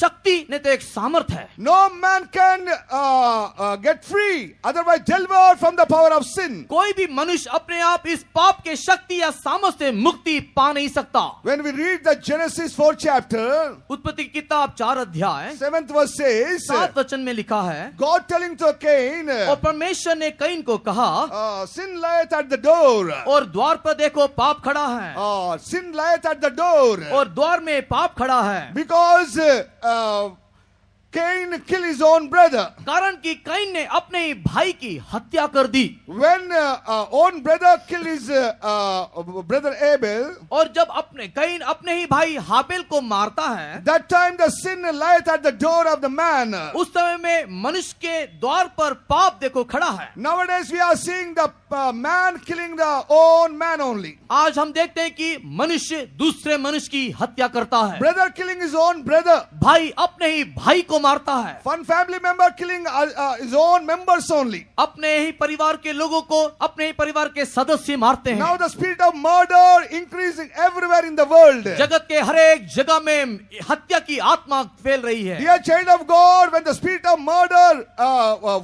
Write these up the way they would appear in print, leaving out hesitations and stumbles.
शक्ति नहीं तो एक सामर्थ है। No man can get free, otherwise delivered from the power of sin. कोई भी मनुष्य अपने आप इस पाप के शक्ति या सामर्थ से मुक्ति पा नहीं सकता। When we read the Genesis 4th chapter, उत्पत्ति की किताब 4 अध्याय 7th verse says, 7 वचन में लिखा है, God telling to Cain, और परमेश्वर ने कैन को कहा, sin lieth at the door. और द्वार पर देखो पाप खड़ा है, Sin lieth at the door. और द्वार में पाप खड़ा है, Because Cain killed his own brother. कारण कि कैन ने अपने ही भाई की हत्या कर दी। When own brother killed his brother Abel, और जब कैन अपने ही भाई हाबिल को मारता है, that time the sin lieth at the door of the man. उस समय में मनुष्य के द्वार पर पाप देखो खड़ा है। Nowadays we are seeing the man killing the own man only. आज हम देखते हैं कि मनुष्य दूसरे मनुष्य की हत्या करता है। Brother killing his own brother. भाई अपने ही भाई को मारता है। One family member killing his own members only. अपने ही परिवार के लोगों को अपने ही परिवार के सदस्य मारते हैं। Now the spirit of murder increasing everywhere in the world. जगत के हर एक जगह में हत्या की आत्मा फैल रही है। Dear child of God, when the spirit of murder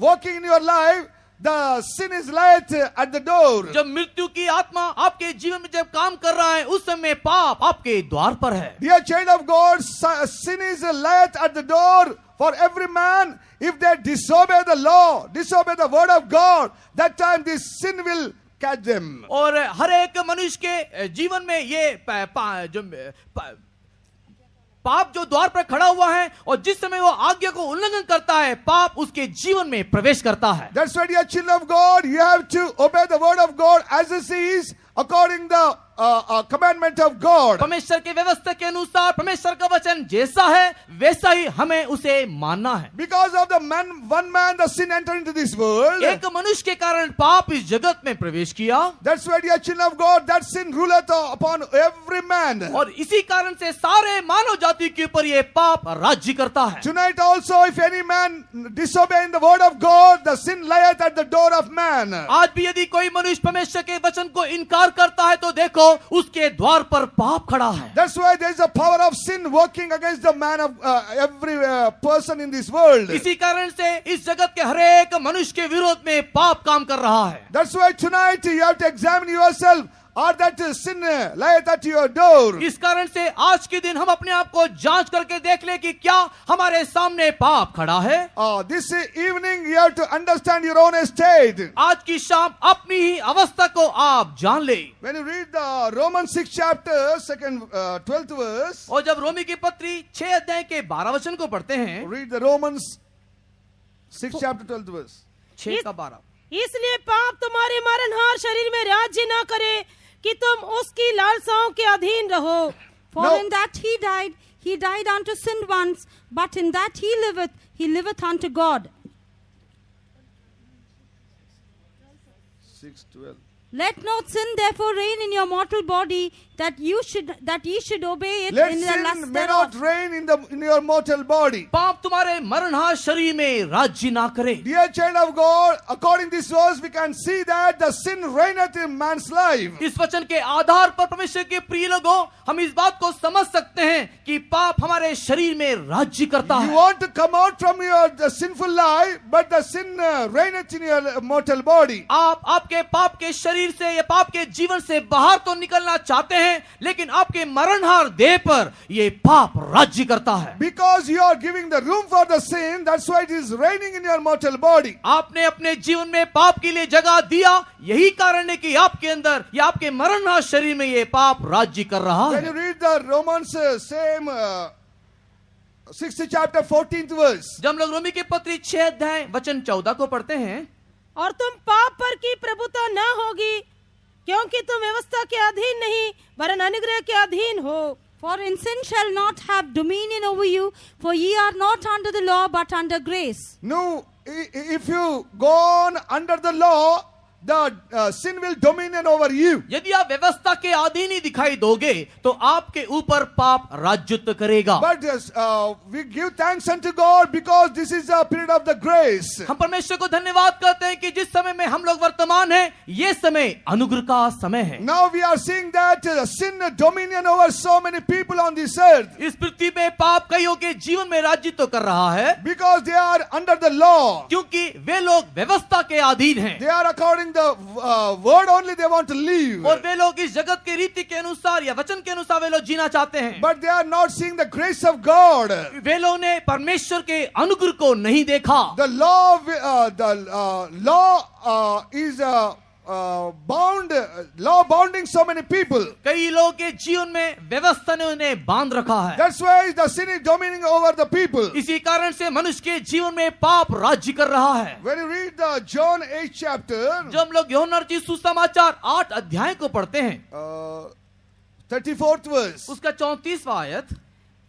working in your life, the sin is lieth at the door. जब मृत्यु की आत्मा आपके जीवन में जब काम कर रहा है, उस समय पाप आपके द्वार पर है। Dear child of God, sin is lieth at the door for every man. If they disobey the law, disobey the word of God, that time this sin will catch them. और हर एक मनुष्य के जीवन में ये पाप जो द्वार पर खड़ा हुआ है, और जिस समय वो आज्ञा को उल्लंघन करता है, पाप उसके जीवन में प्रवेश करता है। That's why, dear children of God, you have to obey the word of God as it is, according the commandment of God. परमेश्वर के व्यवस्था के अनुसार परमेश्वर का वचन जैसा है वैसा ही हमें उसे मानना है। Because of the one man the sin entered into this world. एक मनुष्य के कारण पाप इस जगत में प्रवेश किया। That's why, dear children of God, that sin ruleth upon every man. और इसी कारण से सारे मानव जाति के ऊपर ये पाप राज्य करता है। Tonight also, if any man disobeying the word of God, the sin lieth at the door of man. आज भी यदि कोई मनुष्य परमेश्वर के वचन को इनकार करता है तो देखो उसके द्वार पर पाप खड़ा है। That's why there is a power of sin working against the man of every person in this world. इसी कारण से इस जगत के हर एक मनुष्य के विरोध में पाप काम कर रहा है। That's why tonight you have to examine yourself. Or that sin lieth at your door. इस कारण से आज के दिन हम अपने आप को जांच करके देख ले कि क्या हमारे सामने पाप खड़ा है। This evening you have to understand your own state. आज की शाम अपनी ही अवस्था को आप जान ले। When you read the Romans 6 chapter 12th verse, और जब रोमी की पत्री 6 अध्याय के 12 वचन को पढ़ते हैं, read the Romans 6 chapter 12th verse, 6 का 12। इसलिए पाप तुम्हारे मरणहार शरीर में राज्य न करे कि तुम उसकी लालसाओं के अधीन रहो। For in that he died unto sin once, but in that he liveth unto God. 6:12. Let not sin therefore reign in your mortal body, that ye should obey it Let in the sin lust may not thereof. reign in your mortal body. पाप तुम्हारे मरणहार शरीर में राज्य ना करे। Dear child of God, according to this verse, we can see that the sin reigneth in man's life. इस वचन के आधार पर परमेश्वर के प्रिय लोगों, हम इस बात को समझ सकते हैं कि पाप हमारे शरीर में राज्य करता You है। want to come out from the sinful life, but the sin reigneth in your mortal body. आप आपके पाप के शरीर से या पाप के जीवन से बाहर तो निकलना चाहते हैं, लेकिन आपके मरणहार देह पर ये पाप राज्य करता है। Because you are giving the room for the sin, that's why it is reigning in your mortal body. आपने अपने जीवन में पाप के लिए जगह दिया, यही कारण है कि आपके अंदर या आपके मरणहार शरीर में ये पाप राज्य कर रहा When you है। read the Romans same 6th chapter 14th verse, जब हम लोग रोमी के पत्री 6 अध्याय वचन 14 को पढ़ते हैं, और तुम पाप पर की प्रभुता न होगी, क्योंकि तुम व्यवस्था के अधीन नहीं वरन अनुग्रह के अधीन हो। For in sin shall not have dominion over you, for ye are not under the law, but under grace. no, if you go on under the law, the sin will dominion over you. यदि आप व्यवस्था के अधीन ही दिखाई दोगे तो आपके ऊपर पाप राज्यत्व करेगा। But we give thanks unto God because this is a period of the grace. हम परमेश्वर को धन्यवाद करते हैं कि जिस समय में हम लोग वर्तमान हैं, ये समय अनुग्रह का समय है। Now we are seeing that sin dominion over so many people on this earth. इस पृथ्वी में पाप कईयों के जीवन में राज्यत्व कर रहा है, Because they are under the law. क्योंकि वे लोग व्यवस्था के अधीन हैं They are according the word only they want to live. और वे लोग इस जगत के रीति के अनुसार या वचन के अनुसार वे लोग जीना चाहते हैं। But they are not seeing the grace of God. वे लोगों ने परमेश्वर के अनुग्रह को नहीं देखा। The law is law bounding so many people. कई लोगों के जीवन में व्यवस्था ने उन्हें बांध रखा है। That's why the sin is dominating over the people. इसी कारण से मनुष्य के जीवन में पाप राज्य कर रहा है। When you read the John 8 chapter, जब हम लोग यूहन्ना रचित सुसमाचार 8 अध्याय को पढ़ते हैं, 34th verse. उसका 34वां आयत,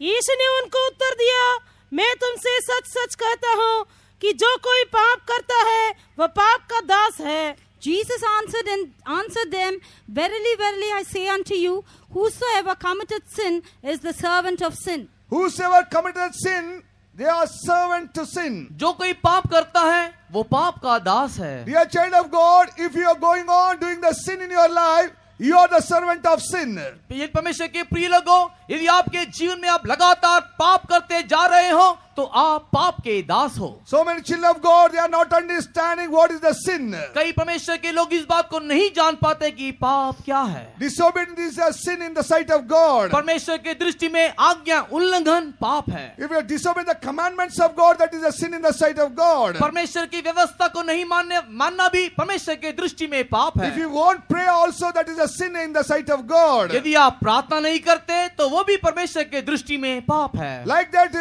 यीशु ने उनको उत्तर दिया, मैं तुमसे सच सच कहता हूँ कि जो कोई पाप करता है वह पाप का दास है। Jesus answered them, Verily, verily, I say unto you, whosoever committeth sin is the servant of sin. Whosoever committed sin, they are servant to sin. जो कोई पाप करता है वो पाप का दास है। Dear child of God, if you are going on doing the sin in your life, you are the servant of sin. ये परमेश्वर के प्रिय लोगों, यदि आपके जीवन में आप लगातार पाप करते जा रहे हो तो आप पाप के दास हो। So many children of God, they are not understanding what is the sin. कई परमेश्वर के लोग इस बात को नहीं जान पाते कि पाप क्या है। Disobedience is a sin in the sight of God. परमेश्वर के दृष्टि में आज्ञा उल्लंघन पाप है। If you disobey the commandments of God, that is a sin in the sight of God. परमेश्वर की व्यवस्था को नहीं मानना भी परमेश्वर के दृष्टि में पाप है। If you won't pray also, that is a sin in the sight of God. यदि आप प्रार्थना नहीं करते तो वो भी परमेश्वर के दृष्टि में पाप है। Like that,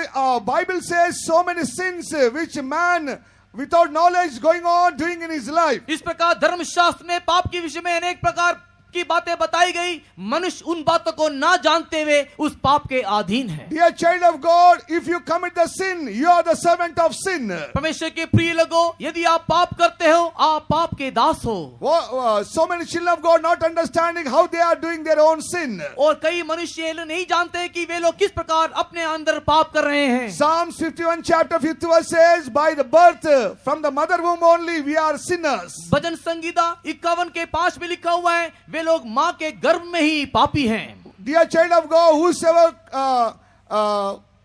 Bible says so many sins which man without knowledge going on doing in his life. इस प्रकार धर्मशास्त्र में पाप के विषय में अनेक प्रकार की बातें बताई गई। मनुष्य उन बातों को ना जानते हुए उस पाप के अधीन है। Dear child of God, if you commit the sin, you are the servant of sin. परमेश्वर के प्रिय लोगों, यदि आप पाप करते हो आप पाप के दास हो। So many children of God not understanding how they are doing their own sin. और कई मनुष्य ये नहीं जानते कि वे लोग किस प्रकार अपने अंदर पाप कर रहे हैं। Psalms 51 chapter 50 verse says, by the birth from the mother womb only we are sinners. भजन संगीता 51 के 5 में लिखा हुआ है, वे लोग माँ के गर्भ में ही पापी हैं। Dear child of God, whosoever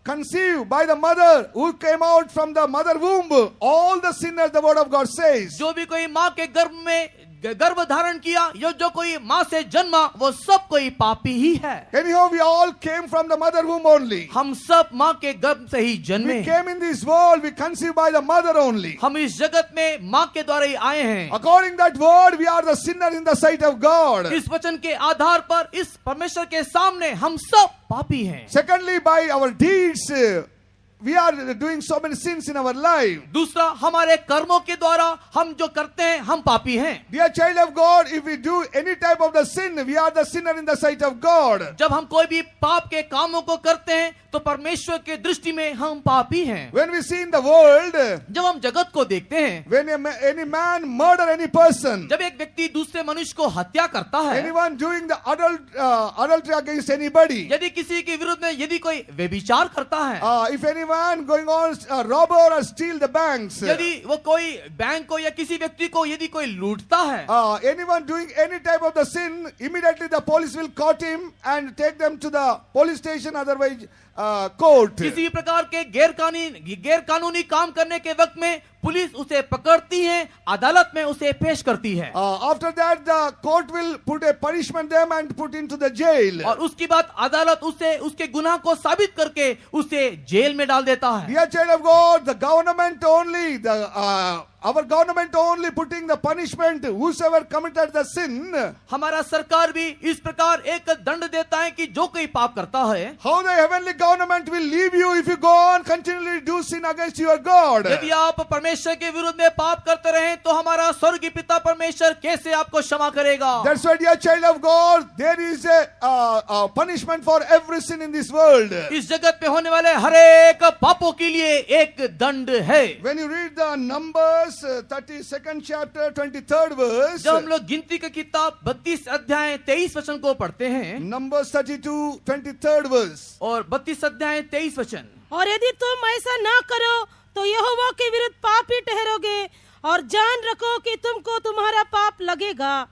conceived by the mother, who came out from the mother womb, all the sinners, the word of God says. जो भी कोई माँ के गर्भ में गर्भ धारण किया, यो जो कोई माँ से जन्मा, वो सब कोई पापी ही है। Anyhow, we all came from the mother womb only. हम सब माँ के गर्भ से ही जन्मे। We came in this world, we conceived by the mother only. हम इस जगत में माँ के द्वारा ही आए हैं। According that word, we are the sinner in the sight of God. इस वचन के आधार पर इस परमेश्वर के सामने हम सब पापी हैं। Secondly, by our deeds, we are doing so many sins in our life. दूसरा, हमारे कर्मों के द्वारा हम जो करते हैं हम पापी हैं। Dear child of God, if we do any type of the sin, we are the sinner in the sight of God. जब हम कोई भी पाप के कामों को करते हैं तो परमेश्वर के दृष्टि में हम पापी हैं। When we see in the world, जब हम जगत को देखते हैं, when any man murder any person, जब एक व्यक्ति दूसरे मनुष्य को हत्या करता है, anyone doing the adultery against anybody, यदि किसी के विरुद्ध में यदि कोई व्यभिचार करता है, if anyone going on rob or steal the banks, यदि वो कोई बैंक को या किसी व्यक्ति को यदि कोई लूटता है, anyone doing any type of the sin, immediately the police will caught him and take them to the police station, otherwise court. किसी प्रकार के गैर कानूनी काम करने के वक्त में पुलिस उसे पकड़ती है, अदालत में उसे पेश करती है। After that, the court will put a punishment them and put into the jail. और उसके बाद अदालत उसे उसके गुनाह को साबित करके उसे जेल में डाल देता है। Dear child of God, the government only, our government only putting the punishment whosoever committed the sin. हमारा सरकार भी इस प्रकार एक दंड देता है कि जो कोई पाप करता है, How the heavenly government will leave you if you go on continually do sin against your God. यदि आप परमेश्वर के विरुद्ध में पाप करते रहें तो हमारा स्वर्गीय पिता परमेश्वर कैसे आपको क्षमा करेगा? That's why, dear child of God, there is a punishment for every sin in this world. इस जगत में होने वाले हर एक पापों के लिए एक दंड है। When you read the Numbers Numbers 32nd chapter 23rd verse. जब हम लोग गिनती की किताब 32 अध्याय 23 वचन को पढ़ते हैं Numbers 32 23rd verse. और 32 अध्याय 23 वचन, और यदि तुम ऐसा ना करो तो यहोवा के विरुद्ध पापी ठहरोगे और जान रखो कि तुमको तुम्हारा पाप लगेगा.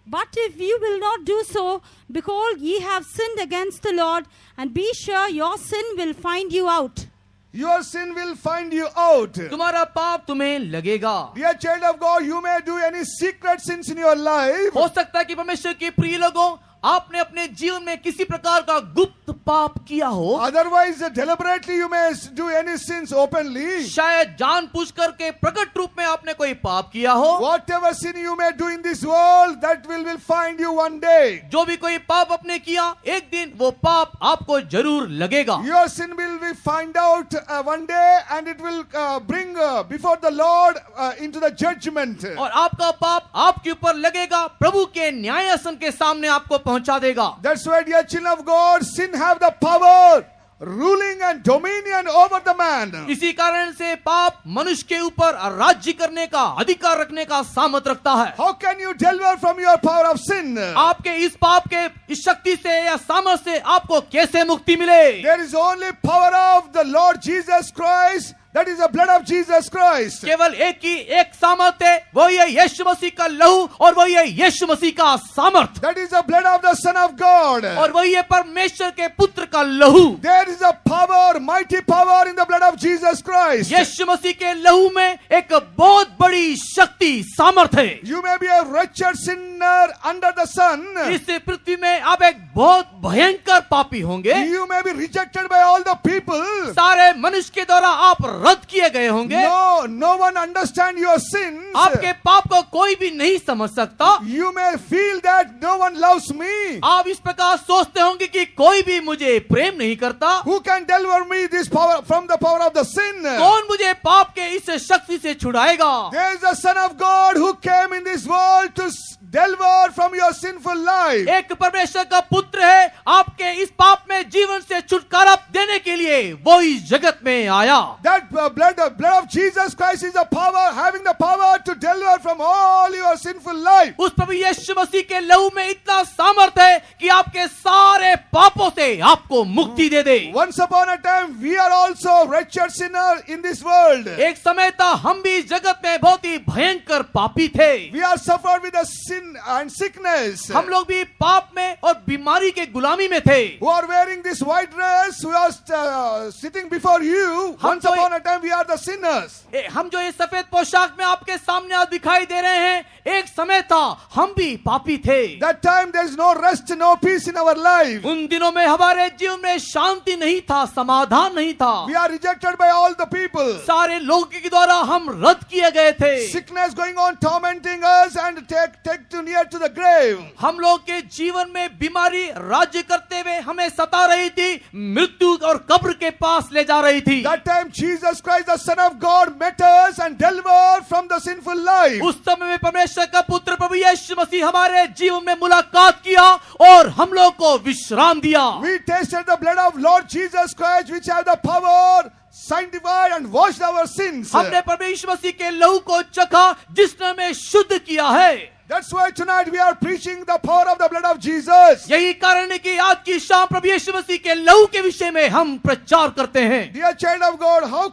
But if you will not do so, behold, ye have sinned against the Lord, and be sure your sin will find you out. Your sin will find you out. तुम्हारा पाप तुम्हें लगेगा. Dear child of God, you may do any secret sins in your life. हो सकता है कि परमेश्वर के प्रिय लोगों, आपने अपने जीवन में किसी प्रकार का गुप्त पाप किया हो. Otherwise, deliberately you may do any sins openly. शायद जानबूझ करके प्रकट रूप में आपने कोई पाप किया हो. Whatever sin you may do in this world, that will find you one day. जो भी कोई पाप आपने किया, एक दिन वो पाप आपको जरूर लगेगा. Your sin will be find out one day, and it will bring before the Lord into the judgment. और आपका पाप आपके ऊपर लगेगा, प्रभु के न्यायासन के सामने आपको पहुंचा देगा. That's why, dear children of God, sin have the power, ruling and dominion over the man. इसी कारण से पाप मनुष्य के ऊपर राज्य करने का, अधिकार रखने का सामर्थ रखता है. How can you deliver from your power of sin? आपके इस पाप के इस शक्ति से या सामर्थ से आपको कैसे मुक्ति मिले? There is only power of the Lord Jesus Christ. That is the blood of Jesus Christ. केवल एक सामर्थ है, वो ये यीशु मसीह का लहू और वो ये यीशु मसीह का सामर्थ. That is the blood of the Son of God. और वही है परमेश्वर के पुत्र का लहू. There is a power, mighty power in the blood of Jesus Christ. यीशु मसीह के लहू में एक बहुत बड़ी शक्ति, सामर्थ है. You may be a wretched sinner under the sun. इस पृथ्वी में आप एक बहुत भयंकर पापी होंगे. You may be rejected by all the people. सारे मनुष्य के द्वारा आप रद्द किए गए होंगे. No one understand your sins. आपके पाप को कोई भी नहीं समझ सकता. You may feel that no one loves me. आप इस प्रकार सोचते होंगे कि कोई भी मुझे प्रेम नहीं करता. Who can deliver me this power from the power of the sin? कौन मुझे पाप के इस शक्ति से छुड़ाएगा? There is a Son of God who came in this world to deliver from your sinful life. एक परमेश्वर का पुत्र है, आपके इस पाप में जीवन से छुटकारा देने के लिए वो इस जगत में आया. That blood of Jesus Christ is the power, having the power to deliver from all your sinful life. उस प्रभु यीशु मसीह के लहू में इतना सामर्थ है कि आपके सारे पापों से आपको मुक्ति दे दे. Once upon a time, we are also wretched sinner in this world. एक समय था हम भी इस जगत में बहुत ही भयंकर पापी थे. We are suffered with the sin and sickness. हम लोग भी पाप में और बीमारी के गुलामी में थे. Who are wearing this white dress, who are sitting before you. Once upon a time, we are the sinners. हम जो ये सफेद पोशाक में आपके सामने आज दिखाई दे रहे हैं, एक समय था हम भी पापी थे. That time there is no rest, no peace in our life. उन दिनों में हमारे जीवन में शांति नहीं था, समाधान नहीं था. We are rejected by all the people. सारे लोगों के द्वारा हम रद्द किए गए थे. Sickness going on tormenting us and take to near to the grave. हम लोग के जीवन में बीमारी राज्य करते हुए हमें सता रही थी, मृत्यु और कब्र के पास ले जा रही थी. That time Jesus Christ, the Son of God, met us and delivered from the sinful life. उस समय में परमेश्वर का पुत्र प्रभु यीशु मसीह हमारे जीवन में मुलाकात किया और हम लोग को विश्राम दिया. We tasted the blood of Lord Jesus Christ, which have the power, sanctified and washed our sins. हमने परमेश्वर मसीह के लहू को चखा जिसने हमें शुद्ध किया है. That's why tonight we are preaching the power of the blood of Jesus. यही कारण है कि आज की शाम प्रभु यीशु मसीह के लहू के विषय में हम प्रचार करते हैं. Dear child of God, how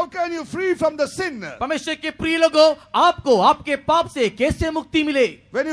can you free from the sin? परमेश्वर के प्रिय लोगों, आपको आपके पाप से कैसे मुक्ति मिले? When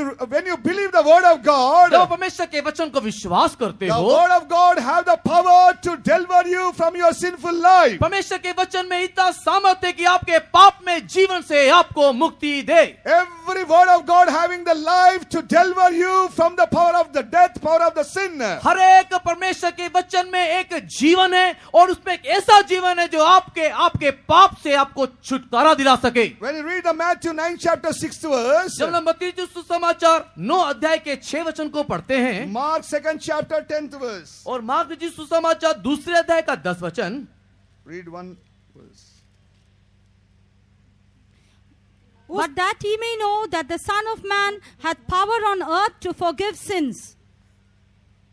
you believe the word of God, जब परमेश्वर के वचन को विश्वास करते the हो, word of God have the power to deliver you from your sinful life. परमेश्वर के वचन में इतना सामर्थ्य है कि आपके पाप में जीवन से आपको मुक्ति दे. Every word of God having the life to deliver you from the power of the death, power of the sin. हर एक परमेश्वर के वचन में एक जीवन है और उसमें एक ऐसा जीवन है जो आपके पाप से आपको छुटकारा दिला सके. When you read the Matthew 9 chapter 6th verse, जब हम मत्ती सुसमाचार 9 अध्याय के 6 वचन को पढ़ते हैं Mark 2nd chapter 10th verse, और मार्क जी सुसमाचार 2 अध्याय का 10 वचन, read one verse. But that ye may know that the Son of Man hath power on earth to forgive sins.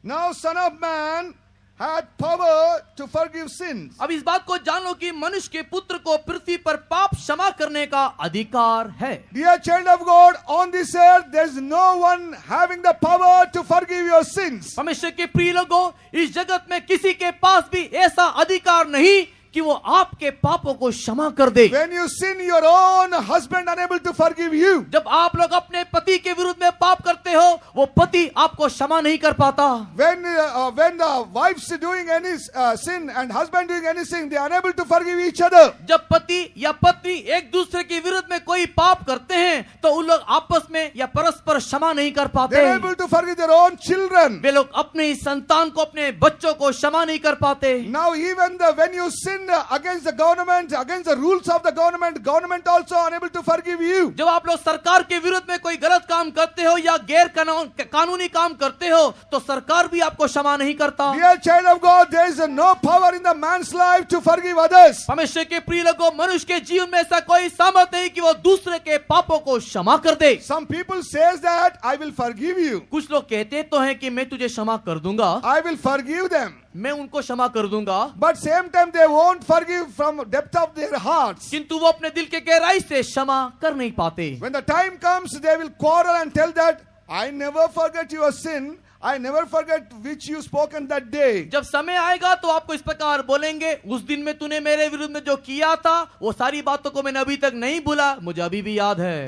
Now Son of Man had power to forgive sins. अब इस बात को जानो कि मनुष्य के पुत्र को पृथ्वी पर पाप क्षमा करने का अधिकार है। Dear child of God, on this earth there is no one having the power to forgive your sins. परमेश्वर के प्रिय लोगों, इस जगत में किसी के पास भी ऐसा अधिकार नहीं कि वो आपके पापों को क्षमा कर दे। When you sin, your own husband unable to forgive you. जब आप लोग अपने पति के विरुद्ध में पाप करते हो, वो पति आपको क्षमा नहीं कर पाता। When the wife's doing any sin and husband doing any sin, they are unable to forgive each other. जब पति या पत्नी एक दूसरे के विरुद्ध में कोई पाप करते हैं, तो उन लोग आपस में या परस्पर क्षमा नहीं कर पाते। They are able to forgive their own children. वे लोग अपने ही संतान को, अपने बच्चों को क्षमा नहीं कर पाते। Now even when you sin against the government, against the rules of the government also unable to forgive you. जब आप लोग सरकार के विरुद्ध में कोई गलत काम करते हो या गैर कानूनी काम करते हो, तो सरकार भी आपको क्षमा नहीं करता। Dear child of God, there is no power in the man's life to forgive others. परमेश्वर के प्रिय लोगों, मनुष्य के जीवन में ऐसा कोई सामर्थ्य नहीं कि वो दूसरे के पापों को क्षमा कर दे। Some people says that I will forgive you. कुछ लोग कहते तो हैं कि मैं तुझे क्षमा कर दूंगा, I will forgive them. मैं उनको क्षमा कर दूंगा, But same time they won't forgive from depth of their hearts. किंतु वो अपने दिल के गहराई से क्षमा कर नहीं पाते। When the time comes, they will quarrel and tell that I never forget your sin. I never forget which you spoken that day. जब समय आएगा तो आपको इस प्रकार बोलेंगे, उस दिन में तूने मेरे विरुद्ध में जो किया था, वो सारी बातों को मैंने अभी तक नहीं भूला, मुझे अभी भी याद है।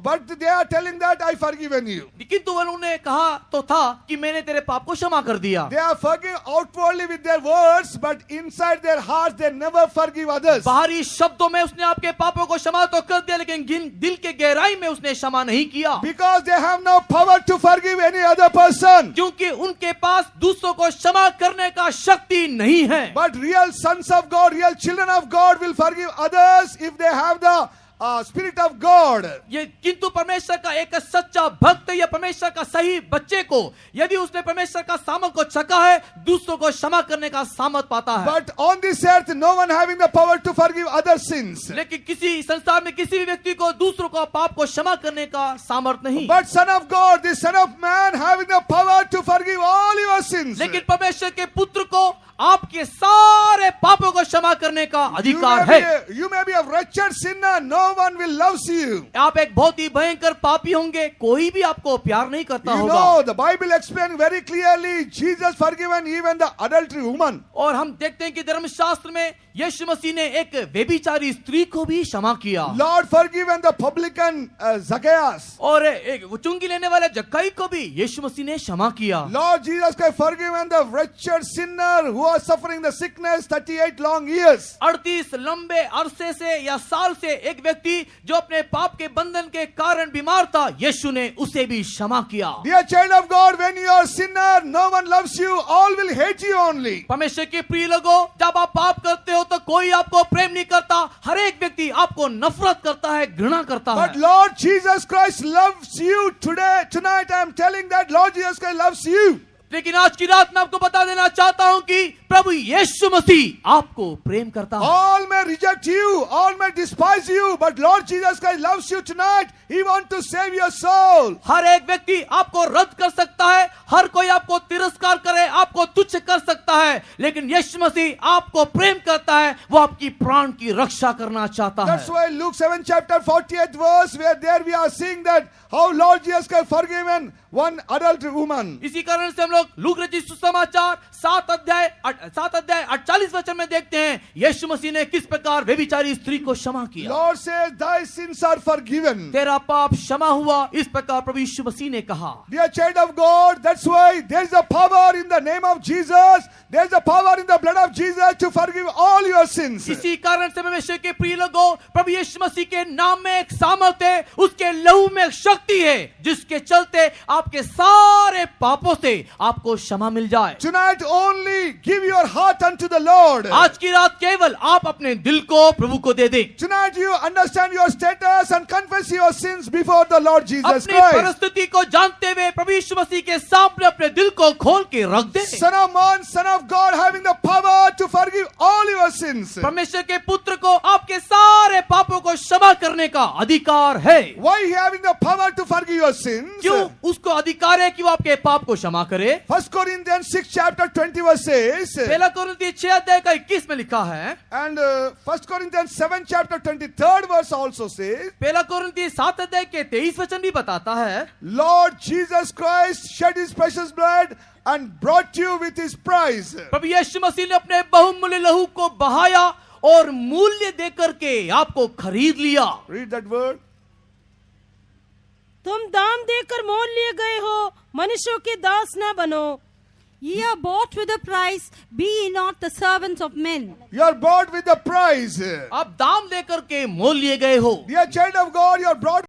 But they are telling that I forgiven you. किंतु उन्होंने कहा तो था कि मैंने तेरे पाप को क्षमा कर दिया। They are forgive outwardly with their words, but inside their hearts they never forgive others. बाहरी शब्दों में उसने आपके पापों को क्षमा तो कर दिया, लेकिन दिल के गहराई में उसने क्षमा नहीं किया। Because they have no power to forgive any other person. क्योंकि उनके पास दूसरों को क्षमा करने का शक्ति नहीं है। But real sons of God, real children of God will forgive others if they have the Spirit of God. ये किंतु परमेश्वर का एक सच्चा भक्त या परमेश्वर का सही बच्चे को यदि उसने परमेश्वर का सामर्थ को चखा है, दूसरों को क्षमा करने का सामर्थ पाता है। But on this earth, no one having the power to forgive other sins. लेकिन किसी संसार में किसी भी व्यक्ति को दूसरों को पाप को क्षमा करने का सामर्थ नहीं। But Son of God, the Son of Man, having the power to forgive all your sins. लेकिन परमेश्वर के पुत्र को आपके सारे पापों को क्षमा करने का अधिकार है। You may be a wretched sinner, no one will love you. आप एक बहुत ही भयंकर पापी होंगे, कोई भी आपको प्यार नहीं करता You होगा। know, the Bible explains very clearly, Jesus forgiven even the adultery woman. और हम देखते हैं कि धर्मशास्त्र में यीशु मसीह ने एक व्यभिचारी स्त्री को भी क्षमा किया। Lord forgiven the publican Zacchaeus. और एक चुंगी लेने वाले जक्कई को भी यीशु मसीह ने क्षमा किया। Lord Jesus Christ forgiven the wretched sinner who was suffering the sickness 38 long years. 38 लंबे अरसे से या साल से एक व्यक्ति जो अपने पाप के बंधन के कारण बीमार था, यीशु ने उसे भी क्षमा किया। Dear child of God, when you are a sinner, no one loves you, all will hate you only. परमेश्वर के प्रिय लोगों, जब आप पाप करते हो तो कोई आपको प्रेम नहीं करता, हर एक व्यक्ति आपको नफरत करता है, घृणा करता है। But Lord Jesus Christ loves you today. Tonight I am telling that Lord Jesus Christ loves you. लेकिन आज की रात मैं आपको बता देना चाहता हूं कि प्रभु यीशु मसीह आपको प्रेम करता है। All may reject you, all may despise you, but Lord Jesus Christ loves you tonight. He wants to save your soul. हर एक व्यक्ति आपको रद्द कर सकता है, हर कोई आपको तिरस्कार करे, आपको तुच्छ कर सकता है, लेकिन यीशु मसीह आपको प्रेम करता है, वो आपकी प्राण की रक्षा करना चाहता है। That's why Luke 7 chapter 48 verse, where there we are seeing that how Lord Jesus Christ forgiven one adultery woman. इसी कारण से हम लोग लूक रचित सुसमाचार 7 अध्याय 48 वचन में देखते हैं यीशु मसीह ने किस प्रकार व्यभिचारी स्त्री को क्षमा किया। Lord says, thy sins are forgiven. तेरा पाप क्षमा हुआ, इस प्रकार प्रभु यीशु मसीह ने कहा। Dear child of God, that's why there's a power in the name of Jesus. There's a power in the blood of Jesus to forgive all your sins. इसी कारण से परमेश्वर के प्रिय लोगों, प्रभु यीशु मसीह के नाम में एक सामर्थ है, उसके लहू में एक शक्ति है, जिसके चलते आपके सारे पापों से आपको क्षमा मिल जाए। Tonight only give your heart unto the Lord. आज की रात केवल आप अपने दिल को प्रभु को दे दें। Tonight you understand your status and confess your sins before the Lord Jesus अपनी Christ. परिस्थिति को जानते हुए प्रभु यीशु मसीह के सामने अपने दिल को खोल के रख दे। Son of man, Son of God, having the power to forgive all your sins. परमेश्वर के पुत्र को आपके सारे पापों को क्षमा करने का अधिकार है। Why he having the power to forgive your sins? क्यों उसको अधिकार है कि वो आपके पाप को क्षमा करे? 1 Corinthians 6 chapter 20 verse says, पहला कुरिन्थी 6 अध्याय का 21 में लिखा है, and 1 Corinthians 7 chapter 23rd verse also says, पहला कुरिन्थी 7 अध्याय के 23 वचन भी बताता है, Lord Jesus Christ shed his precious blood and brought you with his price. प्रभु यीशु मसीह ने अपने बहुमूल्य लहू को बहाया और मूल्य देकर के आपको खरीद लिया। Read that word. तुम दाम देकर मोल लिए गए हो, मनुष्यों के दास न बनो। Ye are bought with a price, be ye not the servants of men. You are bought with a price. आप दाम देकर के मोल लिए गए हो। Dear child of God, you are brought